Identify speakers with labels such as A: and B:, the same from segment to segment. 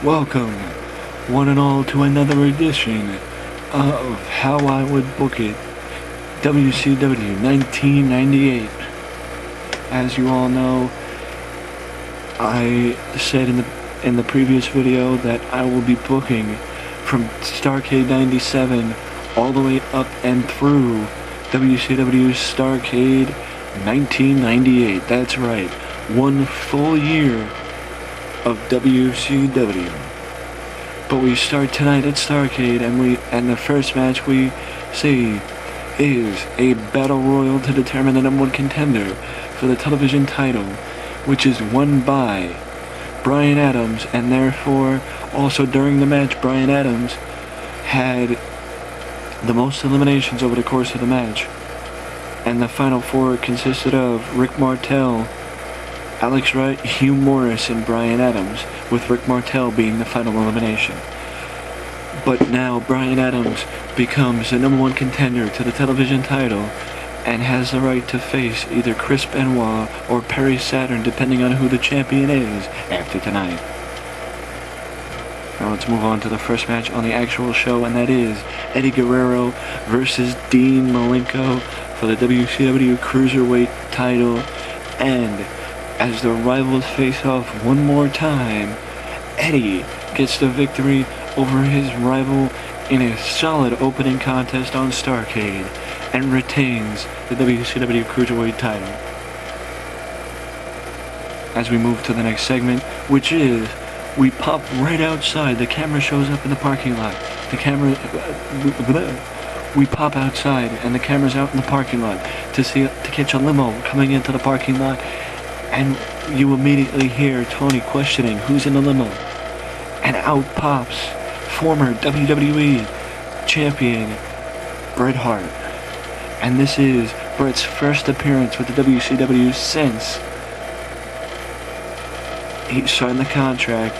A: Welcome, one and all, to another edition of How I Would Book It, WCW 1998. As you all know, I said in the previous video that I will be booking from Starrcade 97 all the way up and through WCW Starrcade 1998. That's right, 1 full year of WCW. But we start tonight at Starrcade, and the first match we see is a battle royal to determine the #1 contender for the television title, which is won by Bryan Adams, and therefore also during the match Bryan Adams had the most eliminations over the course of the match. And the final four consisted of Rick Martel, Alex Wright, Hugh Morris, and Bryan Adams, with Rick Martel being the final elimination. But now Bryan Adams becomes the #1 contender to the television title and has the right to face either Chris Benoit or Perry Saturn, depending on who the champion is after tonight. Now let's move on to the first match on the actual show, and that is Eddie Guerrero versus Dean Malenko for the WCW Cruiserweight title. And as the rivals face off one more time, Eddie gets the victory over his rival in a solid opening contest on Starrcade and retains the WCW Cruiserweight title. As we move to the next segment, which is, we pop right outside. The camera shows up in the parking lot. We pop outside, and the camera's out in the parking lot to catch a limo coming into the parking lot. And you immediately hear Tony questioning who's in the limo. And out pops former WWE champion Bret Hart. And this is Bret's first appearance with the WCW since he signed the contract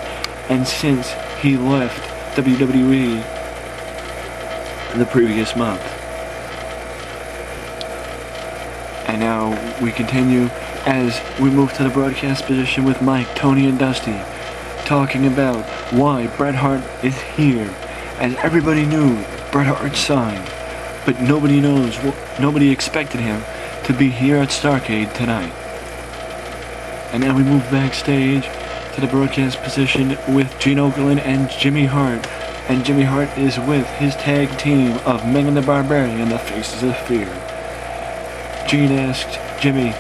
A: and since he left WWE the previous month. And now we continue as we move to the broadcast position with Mike, Tony, and Dusty talking about why Bret Hart is here, as everybody knew Bret Hart signed, but nobody expected him to be here at Starrcade tonight. And now we move backstage to the broadcast position with Gene Okerlund and Jimmy Hart, and Jimmy Hart is with his tag team of Megan the Barbarian, the Faces of Fear. Gene asked Jimmy,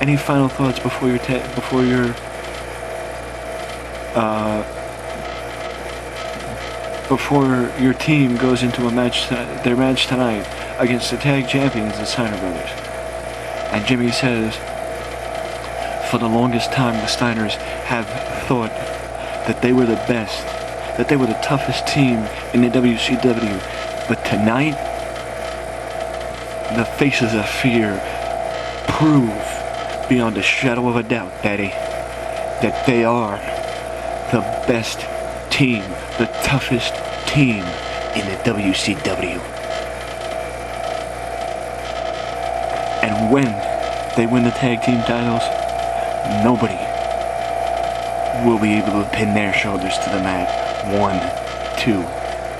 A: any final thoughts before your team goes into their match tonight against the tag champions, the Steiner Brothers? And Jimmy says, for the longest time, the Steiners have thought that they were the best, that they were the toughest team in the WCW, but tonight, the Faces of Fear prove beyond a shadow of a doubt, Daddy, that they are the best team, the toughest team in the WCW. And when they win the tag team titles, nobody will be able to pin their shoulders to the mat. 1, 2,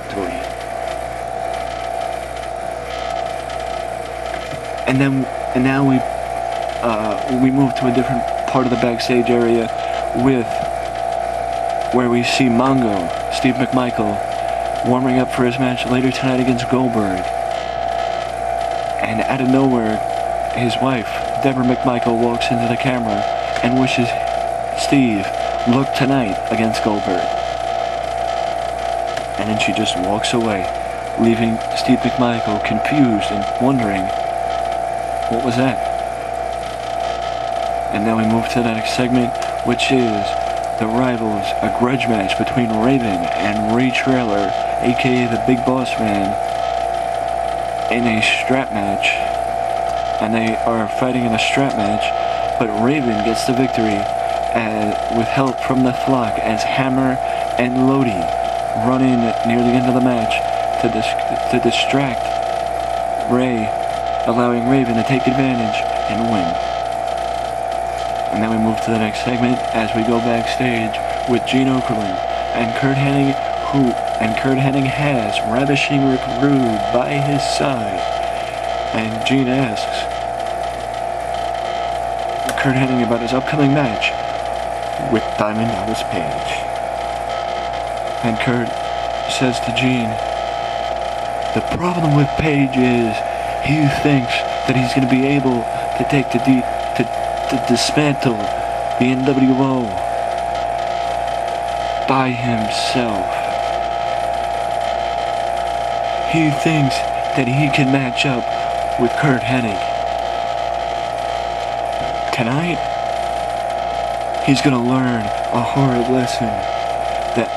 A: 3. And now we move to a different part of the backstage area where we see Mongo, Steve McMichael, warming up for his match later tonight against Goldberg. And out of nowhere, his wife, Deborah McMichael, walks into the camera and wishes Steve luck tonight against Goldberg. And then she just walks away, leaving Steve McMichael confused and wondering, what was that? And now we move to the next segment, which is the Rivals, a grudge match between Raven and Ray Traylor, aka the Big Boss Man, in a strap match. And they are fighting in a strap match, but Raven gets the victory with help from the Flock as Hammer and Lodi run in near the end of the match to distract Ray, allowing Raven to take advantage and win. And then we move to the next segment as we go backstage with Gene Okerlund and Kurt Hennig, Kurt Hennig has Ravishing Rick Rude by his side. And Gene asks Kurt Hennig about his upcoming match with Diamond Dallas Page. And Kurt says to Gene, the problem with Page is he thinks that he's going to be able to take to dismantle the NWO by himself. He thinks that he can match up with Kurt Hennig. Tonight, he's going to learn a hard lesson that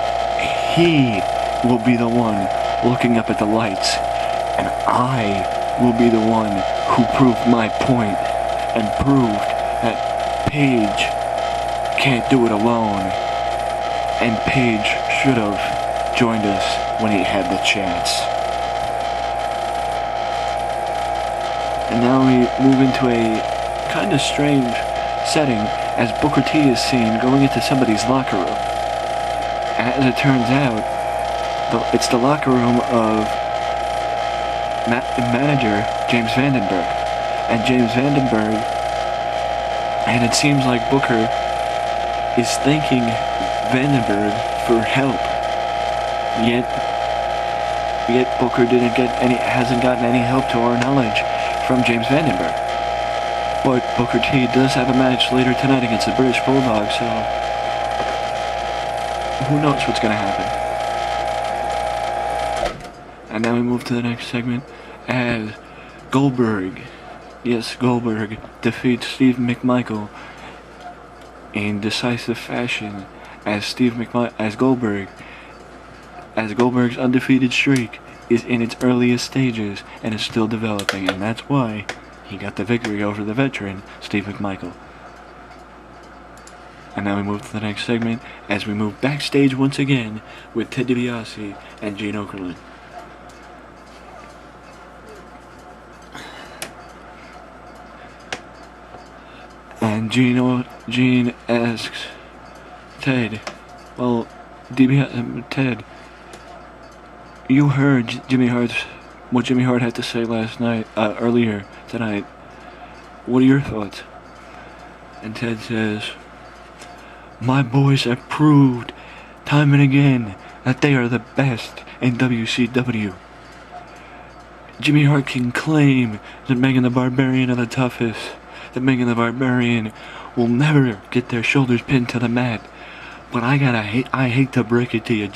A: he will be the one looking up at the lights, and I will be the one who proved my point and proved that Page can't do it alone, and Page should have joined us when he had the chance. And now we move into a kind of strange setting as Booker T is seen going into somebody's locker room. As it turns out, it's the locker room of manager James Vandenberg. And James Vandenberg, and it seems like Booker is thanking Vandenberg for help. Yet Booker hasn't gotten any help to our knowledge from James Vandenberg. But Booker T does have a match later tonight against the British Bulldog, so who knows what's going to happen. And now we move to the next segment as Goldberg defeats Steve McMichael in decisive fashion as Goldberg's undefeated streak is in its earliest stages and is still developing, and that's why he got the victory over the veteran Steve McMichael. And now we move to the next segment as we move backstage once again with Ted DiBiase and Gene Okerlund. And Gene asks Ted, Ted, you heard what Jimmy Hart had to say earlier tonight. What are your thoughts? And Ted says, my boys have proved time and again that they are the best in WCW. Jimmy Hart can claim that Megan the Barbarian are the toughest, that Megan the Barbarian will never get their shoulders pinned to the mat. But I hate to break it to you,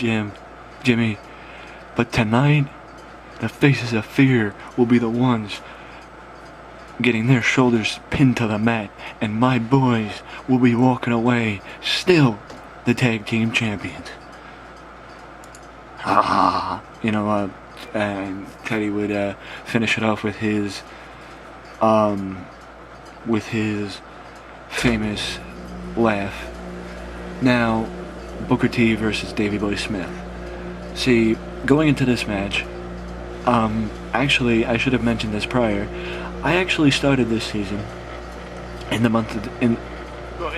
A: Jimmy. But tonight, the faces of fear will be the ones getting their shoulders pinned to the mat, and my boys will be walking away still the tag team champions. Ha ha. And Teddy would finish it off with his famous laugh. Now, Booker T versus Davey Boy Smith. See, going into this match, actually, I should have mentioned this prior. I actually started this season in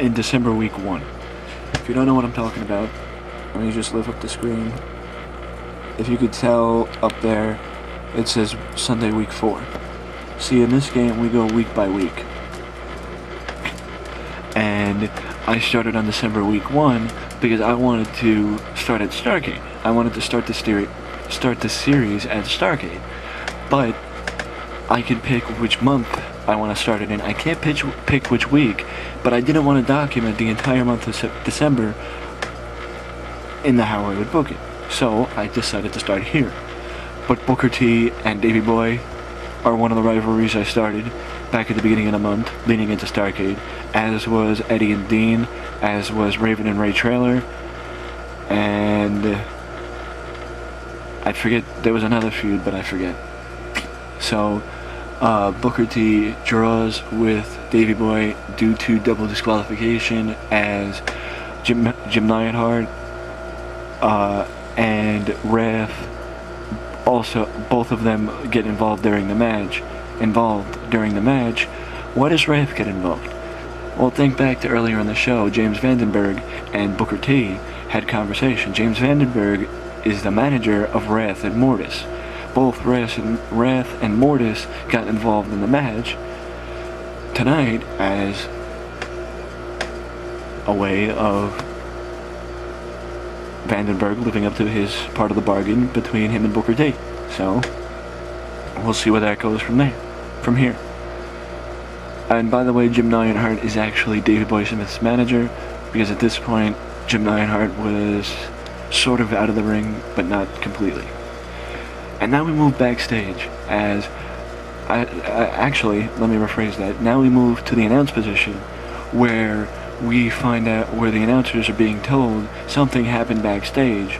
A: in December week 1. If you don't know what I'm talking about, let me just lift up the screen. If you could tell up there, it says Sunday week 4. See, in this game, we go week by week. And I started on December week 1 because I wanted to start at Starrcade. I wanted to start the series at Starrcade. But I can pick which month I want to start it in. I can't pick which week, but I didn't want to document the entire month of December in how I would book it. So I decided to start here. But Booker T and Davey Boy are one of the rivalries I started back at the beginning of the month, leading into Starrcade, as was Eddie and Dean, as was Raven and Ray Traylor, and I forget, there was another feud, but I forget. So, Booker T draws with Davey Boy due to double disqualification as Jim Neidhart and Raph. Also, both of them get involved during the match. Why does Raph get involved? Well, think back to earlier in the show, James Vandenberg and Booker T had conversation. James Vandenberg is the manager of Wrath and Mortis. Both Wrath and Mortis got involved in the match tonight as a way of Vandenberg living up to his part of the bargain between him and Booker T. So, we'll see where that goes from here. And by the way, Jim Neidhart is actually Davey Boy Smith's manager, because at this point, Jim Neidhart was sort of out of the ring, but not completely. And now we move backstage as... actually, let me rephrase that. Now we move to the announce position, where we find out where the announcers are being told something happened backstage.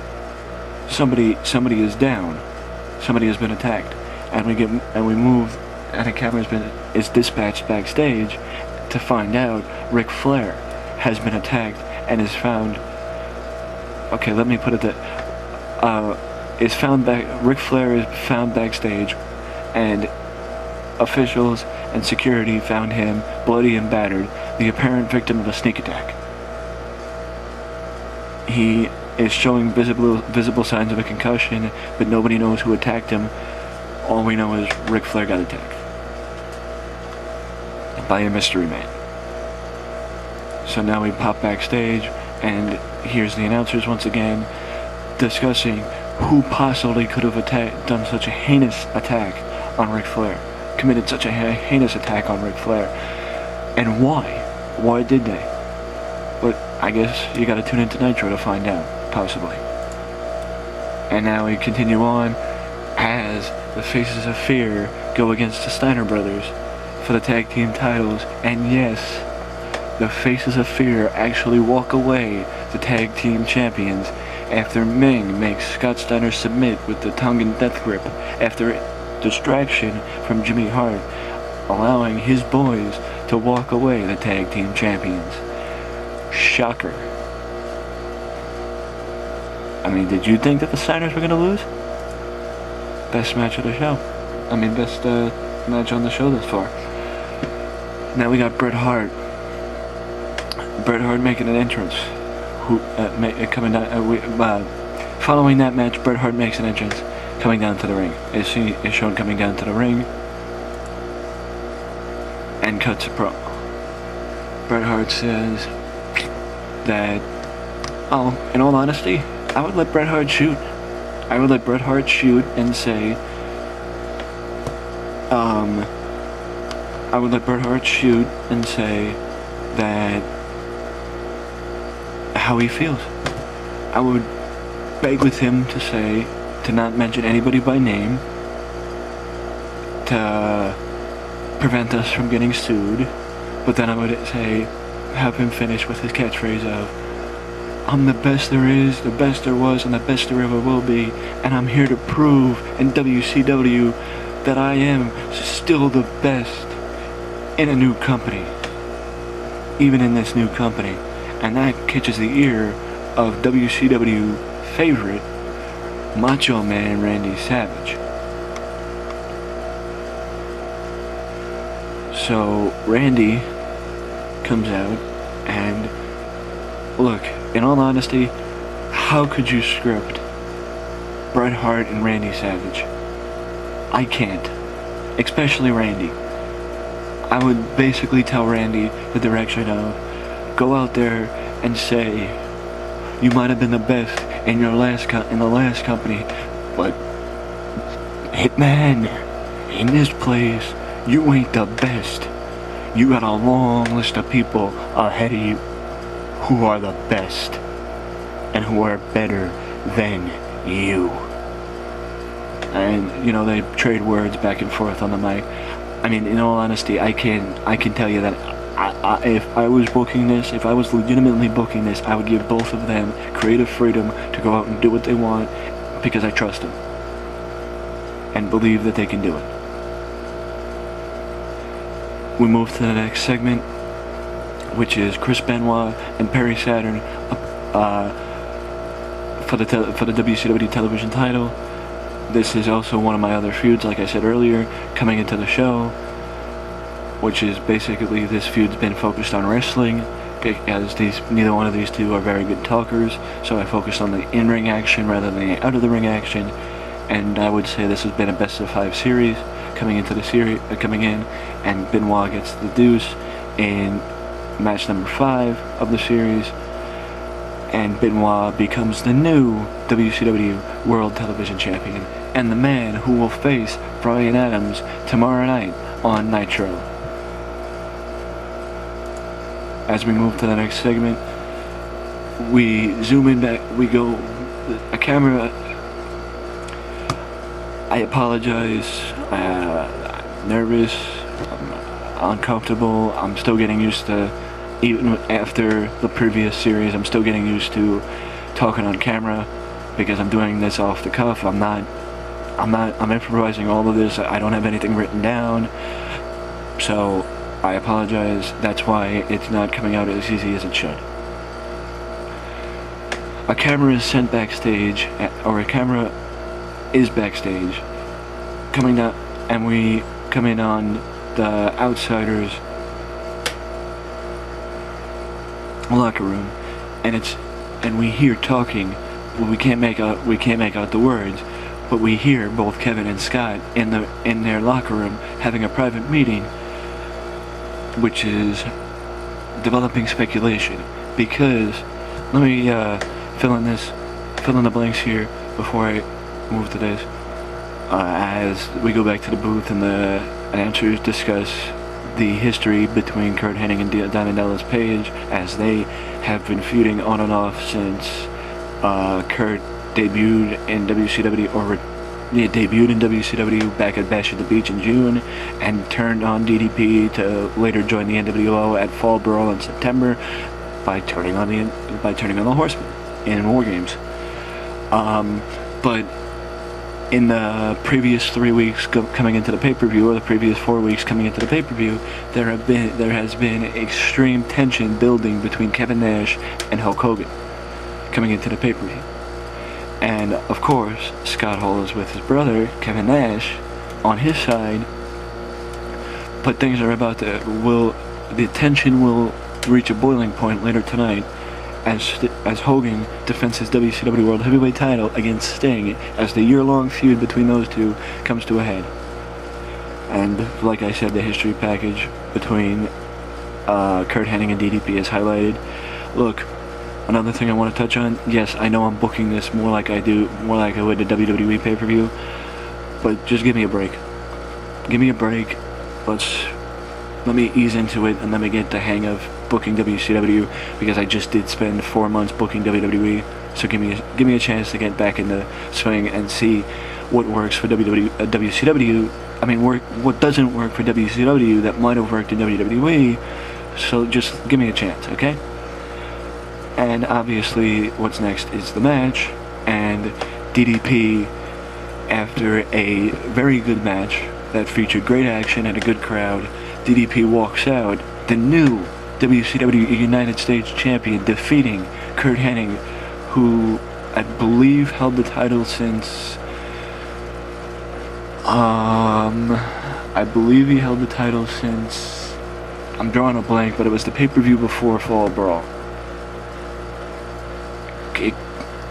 A: Somebody is down. Somebody has been attacked. And we move, and a camera is dispatched backstage to find out Ric Flair has been attacked and is found. Okay, let me put it that Ric Flair is found backstage, and officials and security found him bloody and battered, the apparent victim of a sneak attack. He is showing visible signs of a concussion, but nobody knows who attacked him. All we know is Ric Flair got attacked by a mystery man. So now we pop backstage, and here's the announcers once again discussing who possibly could have done such a heinous attack on Ric Flair, committed such a heinous attack on Ric Flair, and why. Why did they? But I guess you gotta tune into Nitro to find out, possibly. And now we continue on as the Faces of Fear go against the Steiner Brothers for the tag team titles, and yes, the Faces of Fear actually walk away the tag team champions after Ming makes Scott Steiner submit with the Tongan death grip after distraction from Jimmy Hart, allowing his boys to walk away the tag team champions. Shocker. I mean, did you think that the Steiners were going to lose? Best match of the show. I mean, best match on the show thus far. Now we got Bret Hart. Bret Hart making an entrance. Following that match, Bret Hart makes an entrance, coming down to the ring. Is shown coming down to the ring and cuts a promo. Bret Hart says that, in all honesty, I would let Bret Hart shoot. I would let Bret Hart shoot and say, I would let Bret Hart shoot and say that how he feels. I would beg with him to say, to not mention anybody by name, to prevent us from getting sued, but then I would say, have him finish with his catchphrase of, I'm the best there is, the best there was, and the best there ever will be, and I'm here to prove in WCW that I am still the best in a new company, even in this new company. And that catches the ear of WCW favorite Macho Man Randy Savage. So Randy comes out, and look, in all honesty, how could you script Bret Hart and Randy Savage? I can't, especially Randy. I would basically tell Randy the direction of, go out there and say, you might have been the best in your in the last company, but Hitman, in this place, you ain't the best. You got a long list of people ahead of you who are the best and who are better than you. And, you know, they trade words back and forth on the mic. I mean, in all honesty, I can tell you that if I was booking this, if I was legitimately booking this, I would give both of them creative freedom to go out and do what they want, because I trust them and believe that they can do it. We move to the next segment, which is Chris Benoit and Perry Saturn for the WCW television title. This is also one of my other feuds, like I said earlier, coming into the show. which is basically this feud's been focused on wrestling, as neither one of these two are very good talkers, so I focused on the in-ring action rather than the out-of-the-ring action, and I would say this has been a best-of-5 series coming in, and Benoit gets the deuce in match number 5 of the series, and Benoit becomes the new WCW World Television Champion, and the man who will face Bryan Adams tomorrow night on Nitro. As we move to the next segment, we zoom in back, we go, a camera, I apologize, I'm nervous, I'm uncomfortable, I'm still getting used to, even after the previous series, I'm still getting used to talking on camera, because I'm doing this off the cuff. I'm improvising all of this, I don't have anything written down, so I apologize, that's why it's not coming out as easy as it should. A camera is sent backstage, or a camera is backstage, coming down, and we come in on the Outsiders locker room, and we hear talking. Well, we can't make out the words, but we hear both Kevin and Scott in their locker room having a private meeting, which is developing speculation, because let me fill in the blanks here before I move to this. As we go back to the booth and the announcers discuss the history between Curt Hennig and Diamond Dallas Page, as they have been feuding on and off since Curt debuted in WCW, debuted in WCW back at Bash at the Beach in June, and turned on DDP to later join the NWO at Fall Brawl in September by turning on the Horsemen in War Games. But in the previous 3 weeks coming into the pay-per-view, or the previous 4 weeks coming into the pay-per-view, there has been extreme tension building between Kevin Nash and Hulk Hogan coming into the pay-per-view. And of course, Scott Hall is with his brother, Kevin Nash, on his side, but things are the tension will reach a boiling point later tonight as Hogan defends his WCW World Heavyweight title against Sting, as the year-long feud between those two comes to a head. And like I said, the history package between Curt Hennig and DDP is highlighted. Look, another thing I want to touch on, yes, I know I'm booking this more like I would the WWE pay-per-view, but just give me a break. Give me a break. Let me ease into it and let me get the hang of booking WCW, because I just did spend 4 months booking WWE. So give me a chance to get back in the swing and see what works for WCW. I mean, what doesn't work for WCW that might have worked in WWE. So just give me a chance, okay? And obviously, what's next is the match, and DDP, after a very good match that featured great action and a good crowd, DDP walks out, the new WCW United States Champion, defeating Curt Hennig, who I believe held the title since, I'm drawing a blank, but it was the pay-per-view before Fall Brawl.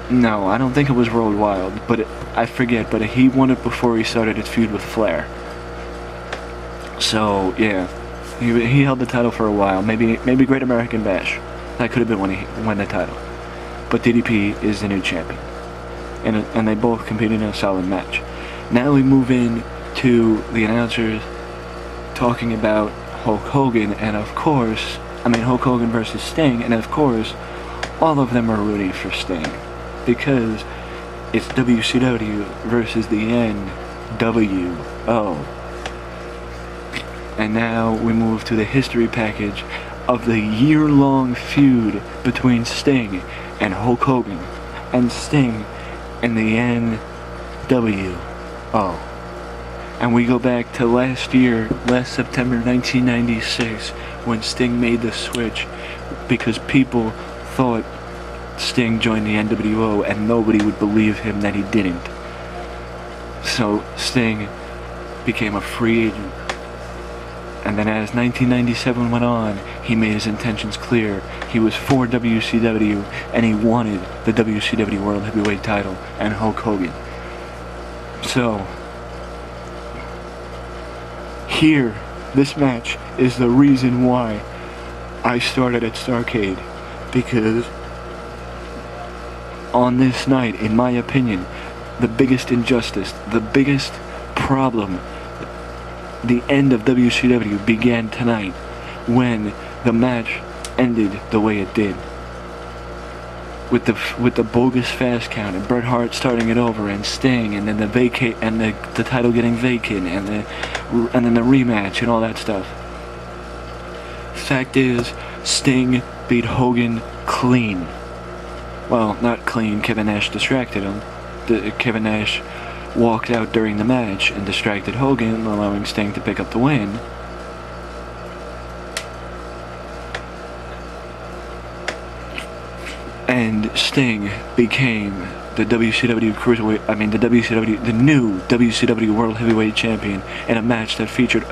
A: No, I don't think it was Road Wild, but I forget, but he won it before he started his feud with Flair. So, yeah, he held the title for a while, maybe Great American Bash. That could have been when he won the title. But DDP is the new champion, and they both competed in a solid match. Now we move in to the announcers talking about Hulk Hogan, and of course, Hulk Hogan versus Sting, and of course, all of them are rooting for Sting, because it's WCW versus the NWO. And now we move to the history package of the year-long feud between Sting and Hulk Hogan, and Sting and the NWO. And we go back to last September 1996, when Sting made the switch, because people thought Sting joined the NWO and nobody would believe him that he didn't. So Sting became a free agent. And then as 1997 went on, he made his intentions clear. He was for WCW, and he wanted the WCW World Heavyweight title and Hulk Hogan. So, here, this match is the reason why I started at Starrcade. Because on this night, in my opinion, the biggest injustice, the biggest problem, the end of WCW began tonight when the match ended the way it did. With the bogus fast count and Bret Hart starting it over and Sting and then the vacate and the title getting vacant and then the rematch and all that stuff. Fact is, Sting beat Hogan clean. Well, not clean. Kevin Nash distracted him. Kevin Nash walked out during the match and distracted Hogan, allowing Sting to pick up the win. And Sting became the WCW Cruiserweight, the new WCW World Heavyweight Champion in a match that featured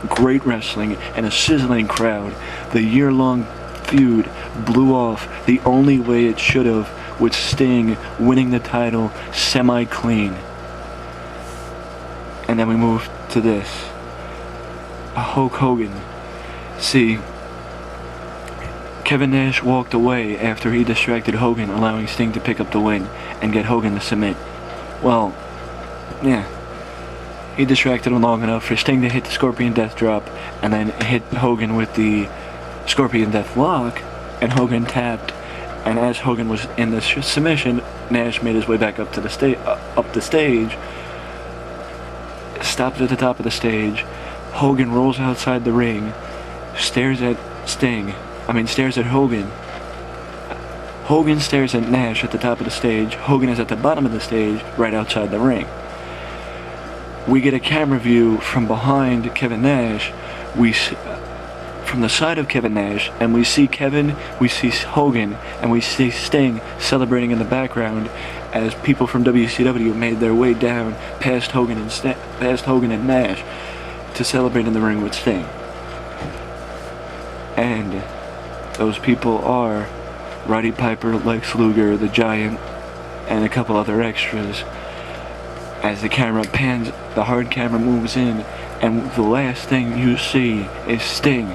A: great wrestling and a sizzling crowd. The year-long feud blew off the only way it should have, with Sting winning the title semi-clean. And then we move to this. Hulk Hogan. See, Kevin Nash walked away after he distracted Hogan, allowing Sting to pick up the win and get Hogan to submit. Well, yeah. He distracted him long enough for Sting to hit the Scorpion Death Drop and then hit Hogan with the Scorpion Death Lock, and Hogan tapped. And as Hogan was in the submission, Nash made his way back up to the up the stage, stopped at the top of the stage. Hogan rolls outside the ring, stares at Hogan. Hogan stares at Nash at the top of the stage. Hogan is at the bottom of the stage, right outside the ring. We get a camera view from behind Kevin Nash. From the side of Kevin Nash, and we see Kevin, we see Hogan, and we see Sting celebrating in the background as people from WCW made their way down past Hogan and Nash to celebrate in the ring with Sting. And those people are Roddy Piper, Lex Luger, the Giant, and a couple other extras. As the camera pans, the hard camera moves in, and the last thing you see is Sting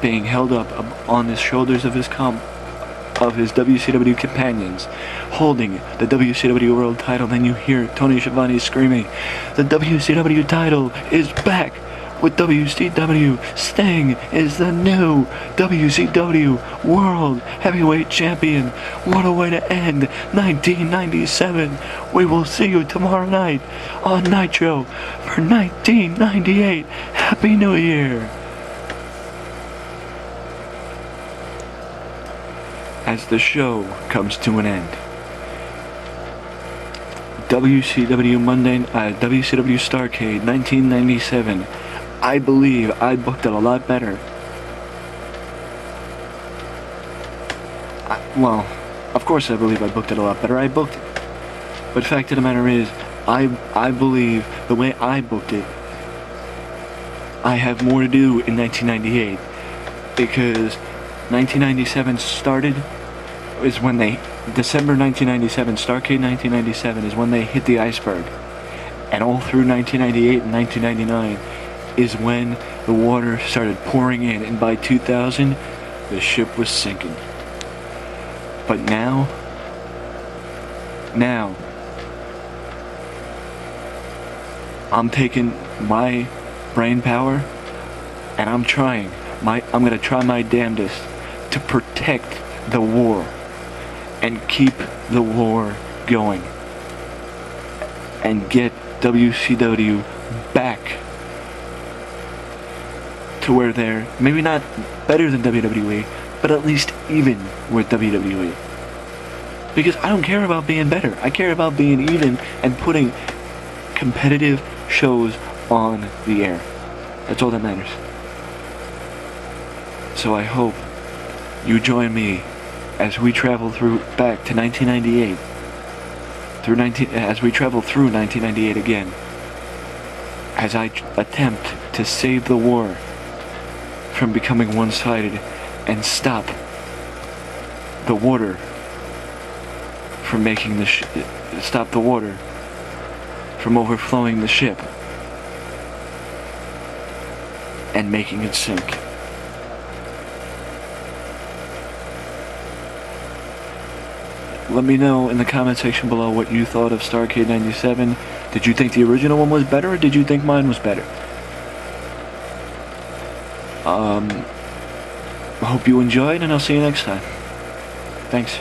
A: being held up on the shoulders of his WCW companions, holding the WCW World title. Then you hear Tony Schiavone screaming, "The WCW title is back with WCW. Sting is the new WCW World Heavyweight Champion." What a way to end 1997. We will see you tomorrow night on Nitro for 1998. Happy New Year. As the show comes to an end, WCW Starrcade 1997. I believe I booked it a lot better. Well, of course I believe I booked it a lot better. I booked it. But fact of the matter is, I believe the way I booked it, I have more to do in 1998. Because 1997 started, is when December 1997, Starrcade 1997 is when they hit the iceberg. And all through 1998 and 1999 is when the water started pouring in, and by 2000, the ship was sinking. But now, I'm taking my brain power and I'm gonna try my damnedest to protect the war and keep the war going and get WCW back to where they're maybe not better than WWE, but at least even with WWE. Because I don't care about being better. I care about being even and putting competitive shows on the air. That's all that matters. So I hope you join me as we travel back to 1998, as we travel through 1998 again, as I attempt to save the war from becoming one-sided and stop the water from making the stop the water from overflowing the ship and making it sink. Let me know in the comment section below what you thought of Starrcade 97. Did you think the original one was better, or did you think mine was better? I hope you enjoyed, and I'll see you next time. Thanks.